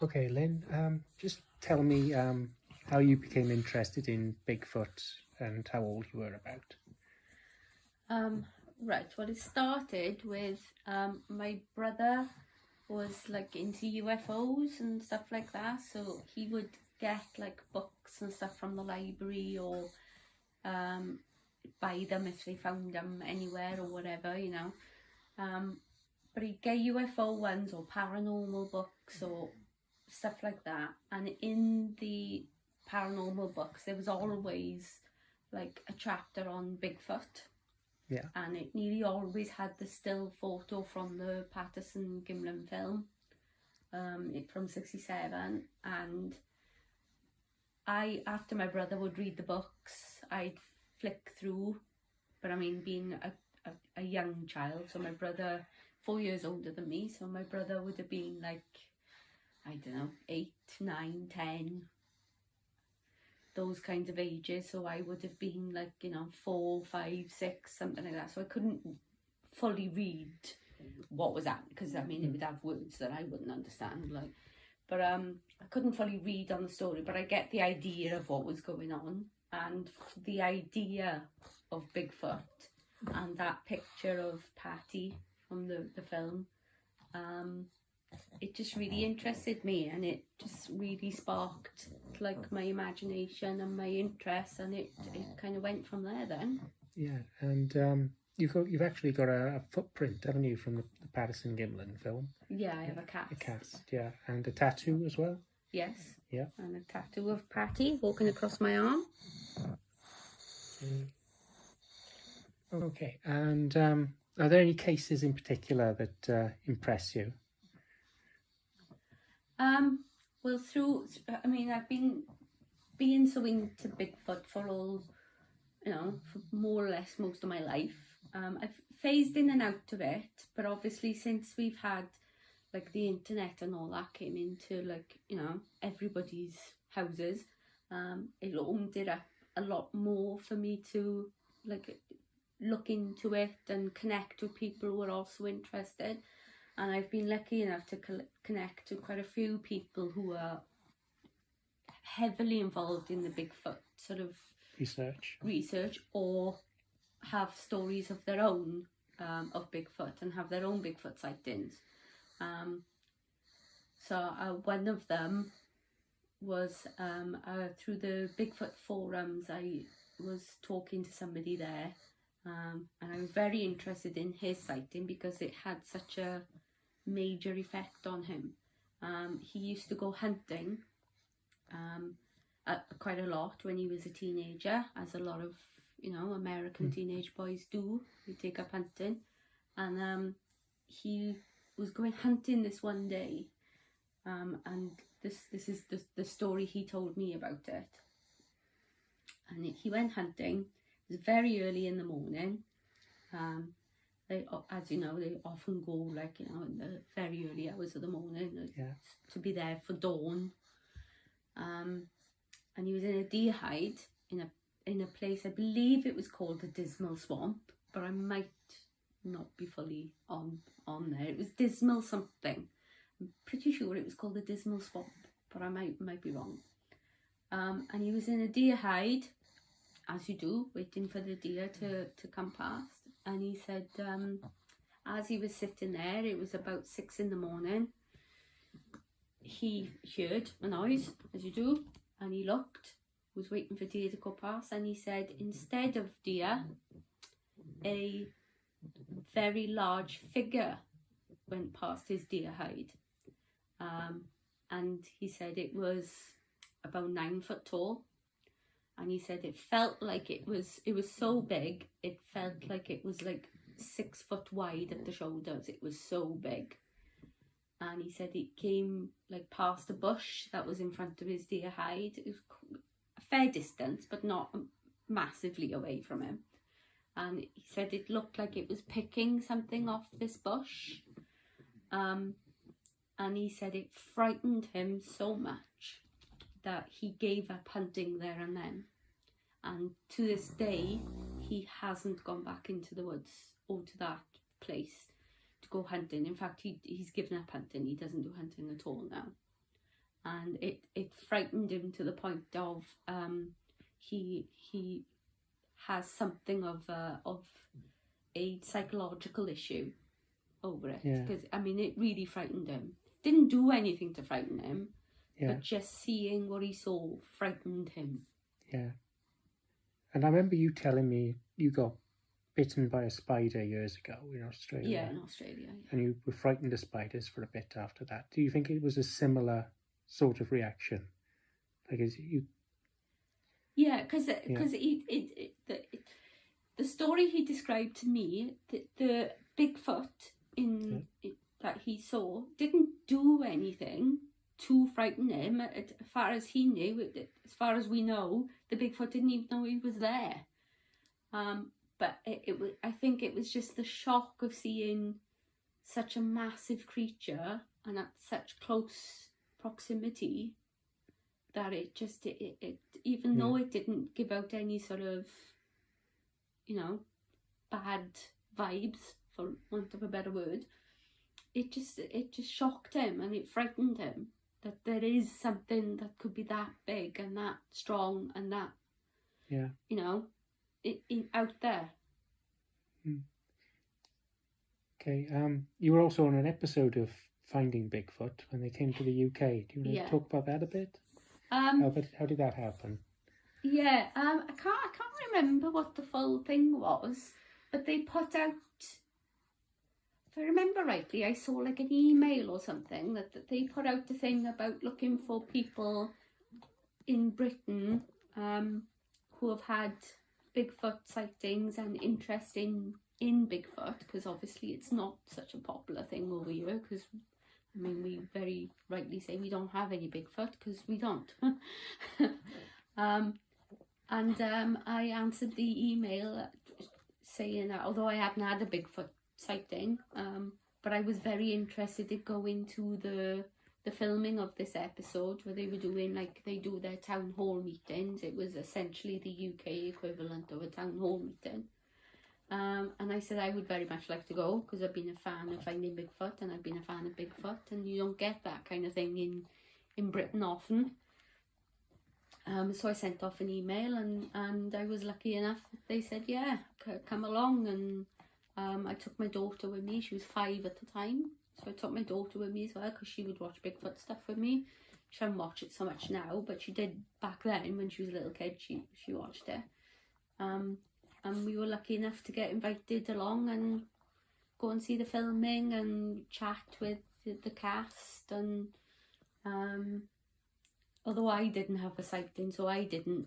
Okay, Lynn, just tell me how you became interested in Bigfoot and how old you were about. Right, well, it started with my brother was like into UFOs and stuff like that, so he would get like books and stuff from the library or buy them if they found them anywhere or whatever, you know. But he'd get UFO ones or paranormal books or stuff like that, and in the paranormal books there was always like a chapter on Bigfoot. Yeah. And it nearly always had the still photo from the Patterson-Gimlin film, from '67. And after my brother would read the books, I'd flick through. But I mean, being a young child, so my brother, 4 years older than me, so my brother would have been like, I don't know, 8, 9, 10, those kinds of ages. So I would have been like, you know, 4, 5, 6, something like that. So I couldn't fully read what was that, because I mean it would have words that I wouldn't understand, like, but I couldn't fully read on the story, but I get the idea of what was going on, and the idea of Bigfoot and that picture of Patty from the film, it just really interested me, and it just really sparked like my imagination and my interest, and it kind of went from there then. Yeah, and you've actually got a footprint, haven't you, from the Patterson-Gimlin film? Yeah, I have a cast. A cast, yeah, and a tattoo as well. Yes. Yeah. And a tattoo of Patty walking across my arm. Okay, and are there any cases in particular that impress you? Well, I mean, I've been being so into Bigfoot for all, you know, for more or less most of my life. I've phased in and out of it, but obviously since we've had like the internet and all that came into, like, you know, everybody's houses, it opened it up a lot more for me to like look into it and connect with people who are also interested. And I've been lucky enough to connect to quite a few people who are heavily involved in the Bigfoot sort of research or have stories of their own of Bigfoot and have their own Bigfoot sightings. So one of them was through the Bigfoot forums. I was talking to somebody there, and I was very interested in his sighting because it had such a major effect on him. He used to go hunting quite a lot when he was a teenager, as a lot of, you know, American teenage boys do. They take up hunting, and he was going hunting this one day, and this is the story he told me about it. And he went hunting. It was very early in the morning. They, as you know, they often go, like, you know, in the very early hours of the morning, to be there for dawn. And he was in a deer hide in a place, I believe it was called the Dismal Swamp, but I might not be fully on there. It was Dismal something. I'm pretty sure it was called the Dismal Swamp, but I might be wrong. And he was in a deer hide, as you do, waiting for the deer to come past. And he said, as he was sitting there, it was about 6 in the morning, he heard a noise, as you do, and he looked, was waiting for deer to go past, and he said, instead of deer, a very large figure went past his deer hide. And he said it was about 9 foot tall. And he said it felt like it was so big, it felt like it was like 6 foot wide at the shoulders. It was so big. And he said it came like past a bush that was in front of his deer hide. It was a fair distance, but not massively away from him. And he said it looked like it was picking something off this bush. And he said it frightened him so much that he gave up hunting there and then. And to this day, he hasn't gone back into the woods or to that place to go hunting. In fact, he's given up hunting. He doesn't do hunting at all now. and it frightened him to the point of he has something of a psychological issue over it, because I mean it really frightened him. Didn't do anything to frighten him, but just seeing what he saw frightened him. Yeah. And I remember you telling me you got bitten by a spider years ago in Australia. Yeah, in Australia. Yeah. And you were frightened of spiders for a bit after that. Do you think it was a similar sort of reaction? Like, is you? Yeah, because the story he described to me, the Bigfoot that he saw didn't do anything to frighten him. As far as he knew, as far as we know, the Bigfoot didn't even know he was there. But I think it was just the shock of seeing such a massive creature and at such close proximity that it even though it didn't give out any sort of, bad vibes, for want of a better word, it just shocked him and it frightened him that there is something that could be that big and that strong and that, out there. Okay. You were also on an episode of Finding Bigfoot when they came to the UK. Do you want to talk about that a bit? How did that happen? Yeah. I can't remember what the full thing was, but they put out. If I remember rightly, I saw like an email or something that they put out a thing about looking for people in Britain who have had Bigfoot sightings and interest in Bigfoot, because obviously it's not such a popular thing over here, because I mean we very rightly say we don't have any Bigfoot, because we don't. I answered the email saying that although I hadn't had a Bigfoot sighting, but I was very interested to go into the filming of this episode where they were doing, like, they do their town hall meetings. It was essentially the UK equivalent of a town hall meeting. And I said I would very much like to go, because I've been a fan of Finding Bigfoot and I've been a fan of Bigfoot, and you don't get that kind of thing in Britain often. So I sent off an email and I was lucky enough that they said, yeah, come along. And I took my daughter with me. She was 5 at the time. So I took my daughter with me as well, because she would watch Bigfoot stuff with me. She doesn't watch it so much now, but she did back then when she was a little kid. She watched it. And we were lucky enough to get invited along and go and see the filming and chat with the cast. And although I didn't have a sighting, so I didn't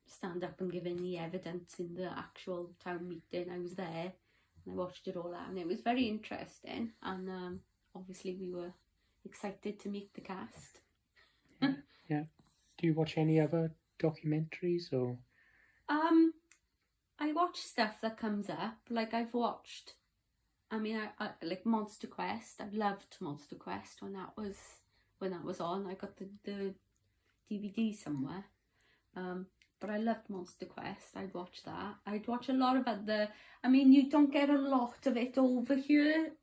stand up and give any evidence in the actual town meeting, I was there. I watched it all out and it was very interesting, and obviously we were excited to meet the cast. Yeah. Do you watch any other documentaries or? I watch stuff that comes up. Like I've watched, I like Monster Quest. I loved Monster Quest when that was on. I got the DVD somewhere. But I loved Monster Quest. I'd watch that. I'd watch a lot of other. I mean, you don't get a lot of it over here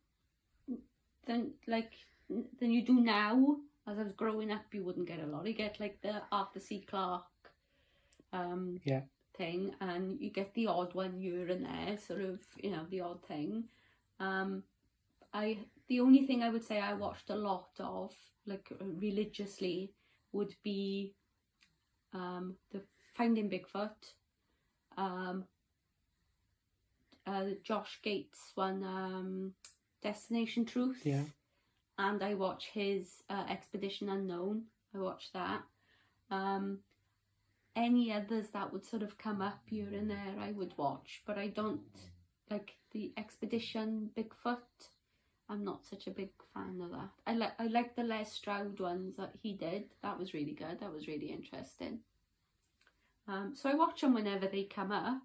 than you do now. As I was growing up, you wouldn't get a lot. You get like the Arthur C. Clarke thing, and you get the odd one here and there, sort of, the odd thing. The only thing I would say I watched a lot of, like religiously, would be the Finding Bigfoot, Josh Gates one, Destination Truth, and I watch his Expedition Unknown. I watch that. Any others that would sort of come up here and there, I would watch, but I don't like the Expedition Bigfoot. I'm not such a big fan of that. I like the Les Stroud ones that he did. That was really good. That was really interesting. So I watch them whenever they come up,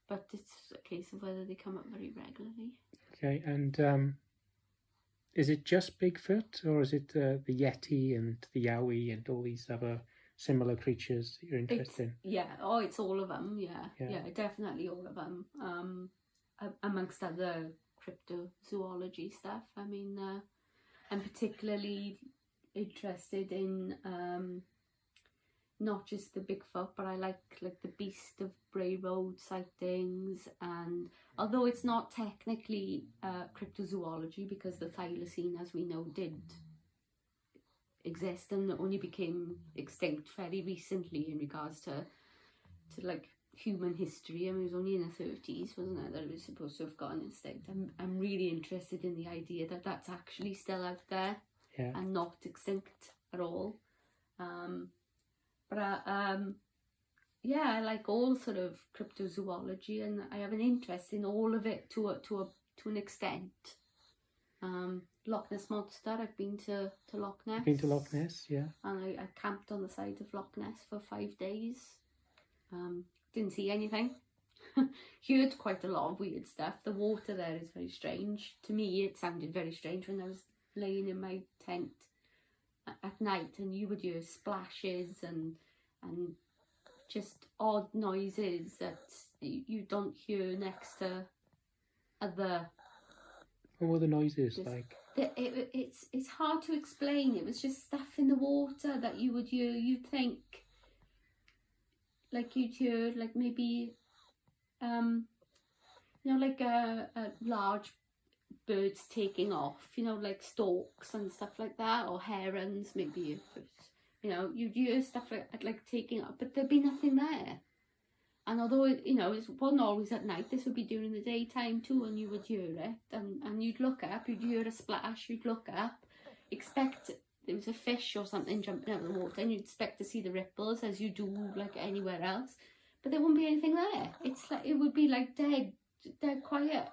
but it's a case of whether they come up very regularly. Okay, and is it just Bigfoot, or is it the Yeti and the Yowie and all these other similar creatures that you're interested in? Yeah, it's all of them, yeah, definitely all of them. Amongst other cryptozoology stuff. I mean, I'm particularly interested in not just the Bigfoot, but I like the Beast of Bray Road sightings, and although it's not technically cryptozoology, because the thylacine, as we know, did exist and only became extinct very recently in regards to like human history. I mean, it was only in the 30s, wasn't it, that it was supposed to have gone extinct. I'm really interested in the idea that that's actually still out there, and not extinct at all. But I like all sort of cryptozoology, and I have an interest in all of it to an extent. Loch Ness Monster, I've been to Loch Ness. Been to Loch Ness, yeah. And I camped on the side of Loch Ness for 5 days. Didn't see anything. Heard quite a lot of weird stuff. The water there is very strange. To me, it sounded very strange when I was laying in my tent at night, and you would hear splashes and just odd noises that you don't hear next to other. What were the noises like? It's hard to explain. It was just stuff in the water that you would hear. You'd think, like you'd hear, like maybe, like a large birds taking off, like storks and stuff like that, or herons maybe. You'd hear stuff like taking off, but there'd be nothing there. And although it wasn't always at night, this would be during the daytime too, and you would hear it, and you'd look up, you'd hear a splash, you'd look up, expect there was a fish or something jumping out of the water, and you'd expect to see the ripples as you do like anywhere else, but there wouldn't be anything there. It's like, it would be like dead quiet.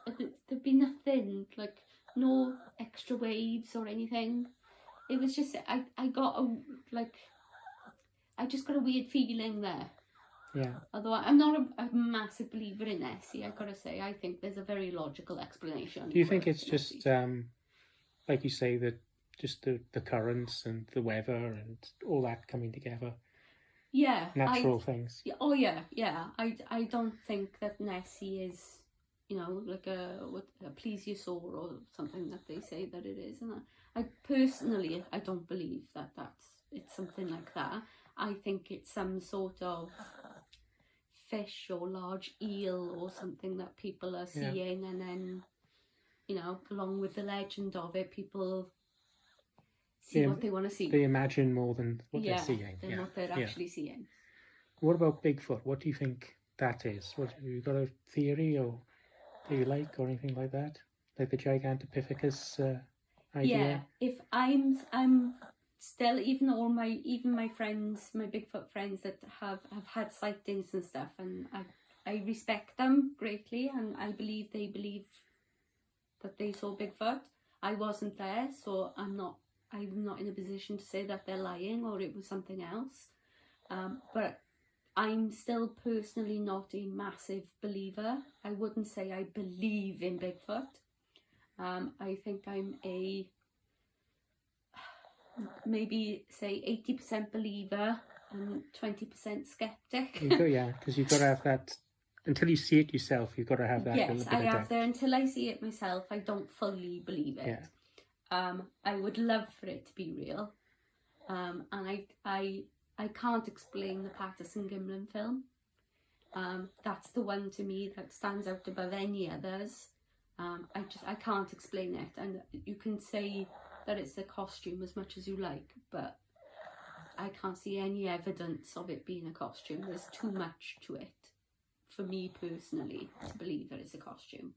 There'd be nothing, like no extra waves or anything. It was just, I just got a weird feeling there. Yeah. Although I'm not a massive believer in Nessie, I gotta say, I think there's a very logical explanation. Do you think it's just, like you say, that just the currents and the weather and all that coming together? Yeah. Natural things. Oh yeah. I don't think that Nessie is, like a plesiosaur or something that they say that it is. And I personally, I don't believe that it's something like that. I think it's some sort of fish or large eel or something that people are seeing, and then along with the legend of it, people see what they want to see. They imagine more than what they're seeing. Than what they're actually seeing. What about Bigfoot? What do you think that is? Have you got a theory or do you like, or anything like that, like the Gigantopithecus idea? Yeah, if I'm still, even my friends, my Bigfoot friends that have had sightings and stuff, and I respect them greatly, and I believe they believe that they saw Bigfoot. I wasn't there, so I'm not in a position to say that they're lying or it was something else. But I'm still personally not a massive believer. I wouldn't say I believe in Bigfoot. I think I'm a maybe say 80% believer and 20% skeptic. Because you've got to have that, until you see it yourself, you've got to have that. Yes, I have there. Until I see it myself, I don't fully believe it. Yeah. I would love for it to be real. And I can't explain the Patterson-Gimlin film. That's the one to me that stands out above any others. I can't explain it, and you can say that it's a costume as much as you like, but I can't see any evidence of it being a costume. There's too much to it for me personally to believe that it's a costume.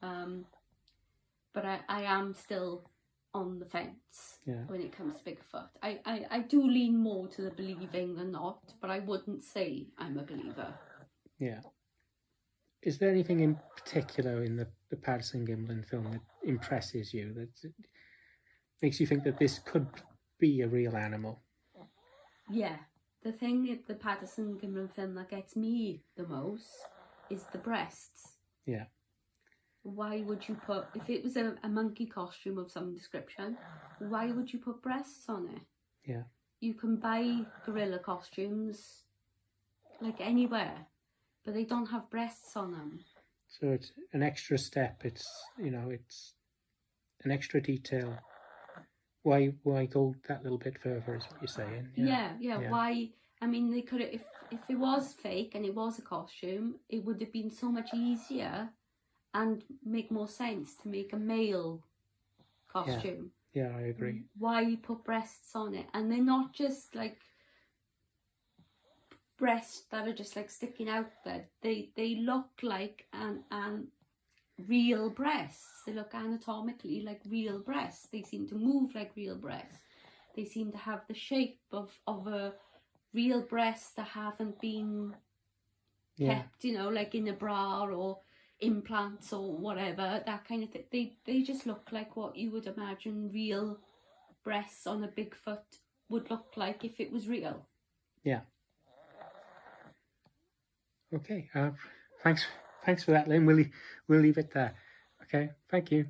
But I am still on the fence when it comes to Bigfoot. I do lean more to the believing than not, but I wouldn't say I'm a believer. Yeah. Is there anything in particular in the Patterson-Gimlin film that impresses you, that makes you think that this could be a real animal? Yeah. The thing in the Patterson-Gimlin film that gets me the most is the breasts. Yeah. Why would you put, if it was a monkey costume of some description, why would you put breasts on it? Yeah. You can buy gorilla costumes like anywhere, but they don't have breasts on them. So it's an extra step. It's, it's an extra detail why go that little bit further is what you're saying. Yeah. Why? I mean, they could have, if it was fake and it was a costume, it would have been so much easier and make more sense to make a male costume. Yeah, I agree. Why put breasts on it? And they're not just like breasts that are just like sticking out there. They look like an real breasts. They look anatomically like real breasts. They seem to move like real breasts. They seem to have the shape of a real breast that haven't been kept, you know, like in a bra or implants or whatever, that kind of thing. They just look like what you would imagine real breasts on a Bigfoot would look like if it was real. Yeah. Okay. Thanks for that, Lynn. We'll leave it there. Okay. Thank you.